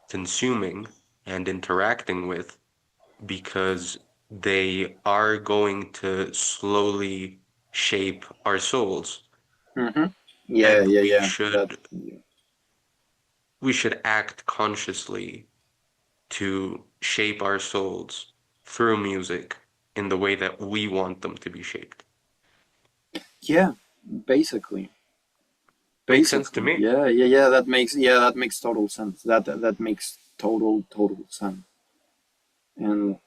consuming and interacting with because they are going to slowly shape our souls. Hmm. Yeah, And yeah, we yeah. That. should Yeah. we should act consciously to shape our souls through music in the way that we want them to be shaped. Yeah, basically. Makes sense to Basically, me. yeah. That makes total sense. That makes total sense. And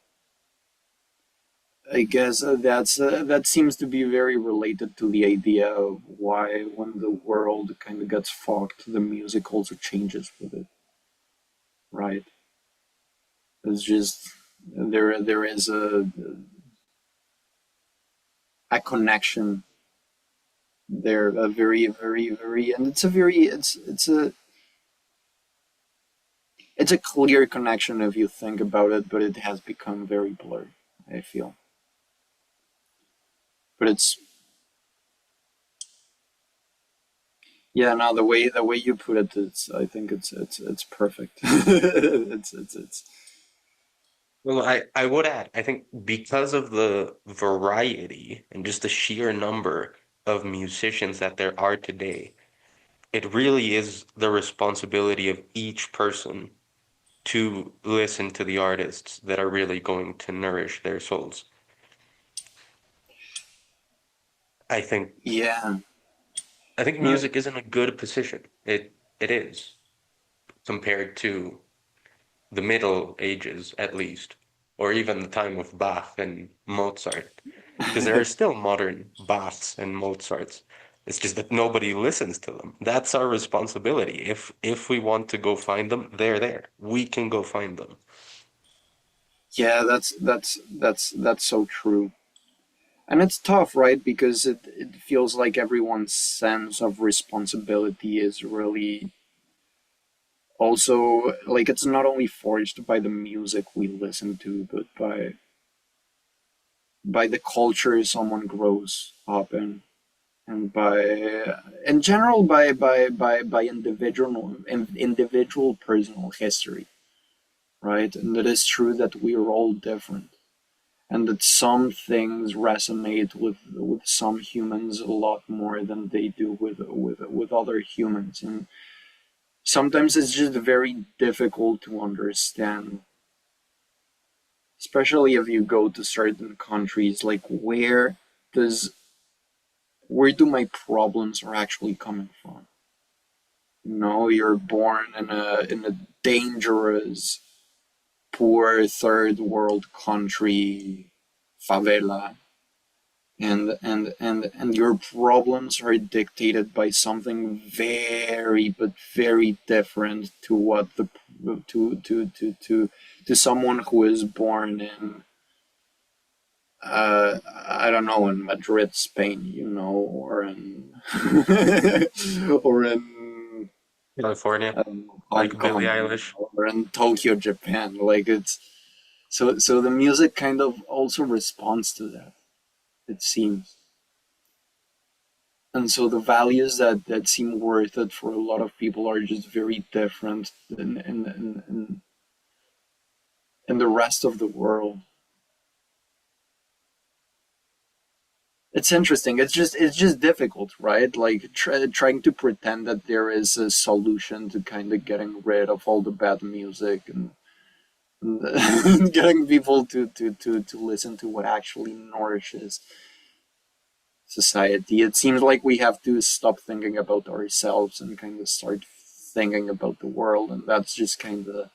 I guess that seems to be very related to the idea of why when the world kind of gets fucked, the music also changes with it, right? It's just there is a connection there, a very, and it's a very it's a clear connection if you think about it, but it has become very blurred, I feel. But it's yeah, no, the way you put it, it's I think it's perfect. It's Well, I would add, I think because of the variety and just the sheer number of musicians that there are today, it really is the responsibility of each person to listen to the artists that are really going to nourish their souls. I think yeah. I think No, music is in a good position. It is compared to the Middle Ages at least, or even the time of Bach and Mozart, because there are still modern Bachs and Mozarts. It's just that nobody listens to them. That's our responsibility. If we want to go find them, they're there. We can go find them. yeah, that's so true. And it's tough, right? Because it feels like everyone's sense of responsibility is really also like it's not only forged by the music we listen to, but by the culture someone grows up in, and by in general by individual personal history, right? And it is true that we are all different, and that some things resonate with some humans a lot more than they do with other humans, and sometimes it's just very difficult to understand, especially if you go to certain countries, like does where do my problems are actually coming from? You're born in a dangerous, poor third world country, favela, and your problems are dictated by something very but very different to what the to someone who is born in I don't know, in Madrid, Spain, or in or in California, I don't know, Hong like Billie Kong, Eilish. or in Tokyo, Japan. Like it's so the music kind of also responds to that, it seems. And so the values that seem worth it for a lot of people are just very different in the rest of the world. It's interesting. It's just difficult, right? Like trying to pretend that there is a solution to kind of getting rid of all the bad music, and getting people to listen to what actually nourishes society. It seems like we have to stop thinking about ourselves and kind of start thinking about the world, and that's just kind of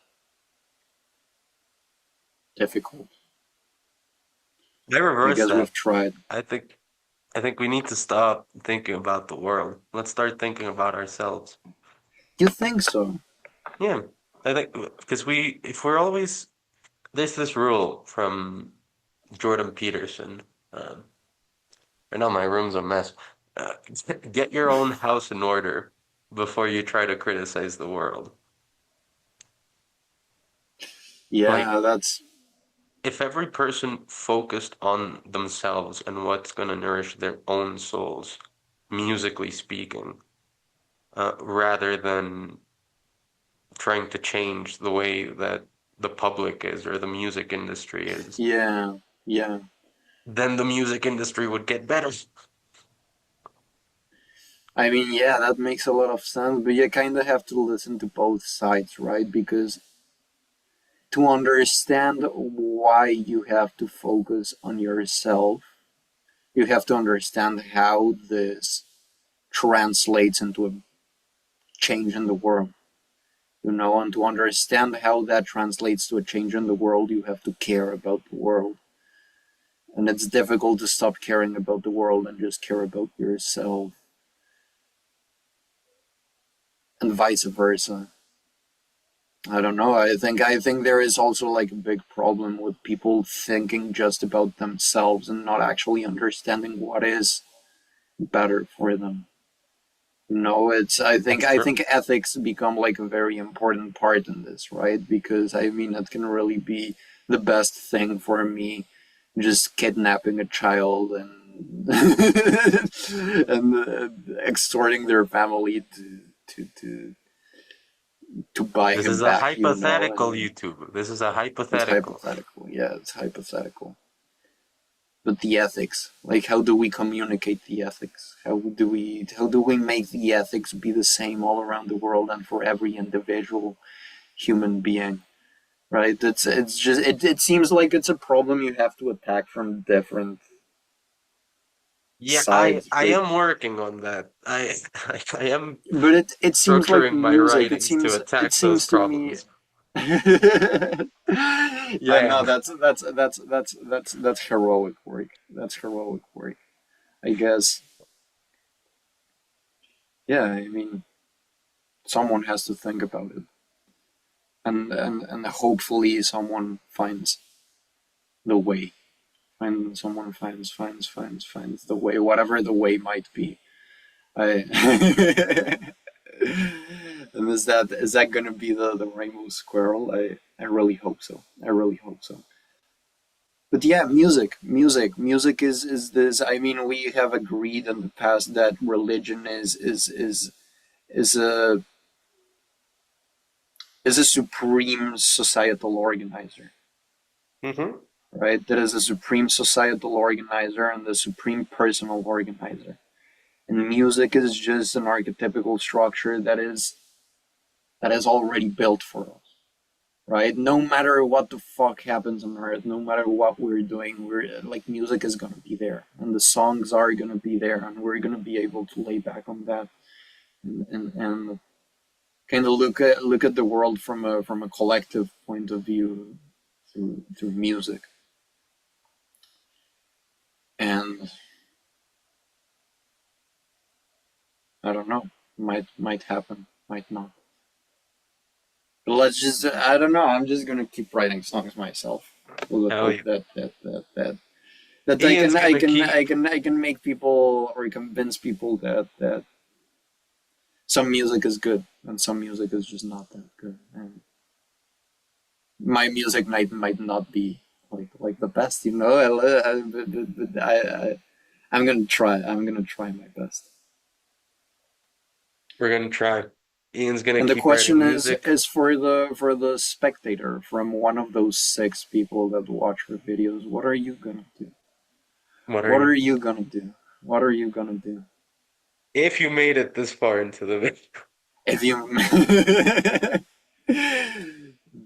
difficult. I I reverse guess that. we've tried. I think I think we need to stop thinking about the world. Let's start thinking about ourselves. You think so? Yeah, I think because if we're always, there's this rule from Jordan Peterson. Um, right now, my room's a mess. Uh, get your own house in order before you try to criticize the world. Like, Yeah, that's if every person focused on themselves and what's going to nourish their own souls, musically speaking, rather than trying to change the way that the public is or the music industry is, yeah, yeah. then the music industry would get better. I mean, yeah, that makes a lot of sense, but you kind of have to listen to both sides, right? Because to understand why you have to focus on yourself, you have to understand how this translates into a change in the world, and to understand how that translates to a change in the world, you have to care about the world. And it's difficult to stop caring about the world and just care about yourself, and vice versa. I don't know. I think there is also like a big problem with people thinking just about themselves and not actually understanding what is better for them. It's I think That's I true. think ethics become like a very important part in this, right? Because I mean it can really be the best thing for me just kidnapping a child and and extorting their family to buy This him is a back, hypothetical, and YouTube. This is a it's hypothetical. hypothetical. Yeah, it's hypothetical. But the ethics, like how do we communicate the ethics? How do we make the ethics be the same all around the world and for every individual human being? Right? It seems like it's a problem you have to attack from different Yeah, I sides, I but am working on that. I am it seems like structuring my music. It writings to seems it attack those seems to me. problems. Yeah, I no, am. that's heroic work. That's heroic work. I guess. Yeah, I mean, someone has to think about it, and hopefully someone finds the way. And someone finds the way, whatever the way might be. I and is that gonna be the rainbow squirrel? I really hope so. I really hope so. But yeah, music is this. I mean, we have agreed in the past that religion is a is a supreme societal organizer, Hmm. right? That is a supreme societal organizer and the supreme personal organizer. And music is just an archetypical structure that is already built for us, right? No matter what the fuck happens on earth, no matter what we're doing, we're like music is gonna be there, and the songs are gonna be there, and we're gonna be able to lay back on that and kind of look at the world from a collective point of view through music. And I don't know, might happen, might not. But let's just I don't know. I'm just gonna keep writing songs myself with the Hell hope yeah. that I Ian's can I gonna can keep I can I can make people or convince people that some music is good and some music is just not that good. And my music might not be like the best, but I'm gonna try. I'm gonna try my best. we're gonna try. Ian's gonna And the keep question writing is music. is for the spectator from one of those six people that watch your videos. What are you gonna do? What are What are you? you gonna do? What are you gonna do If you made it this far into the video, if you?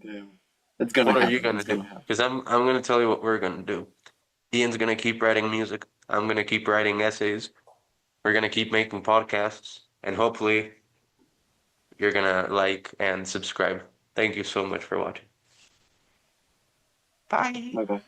Damn, it's gonna what are you happen. gonna It's do? gonna happen. Because I'm gonna tell you what we're gonna do. Ian's gonna keep writing music. I'm gonna keep writing essays. We're gonna keep making podcasts, and hopefully you're gonna like and subscribe. Thank you so much for watching. Bye. Bye bye.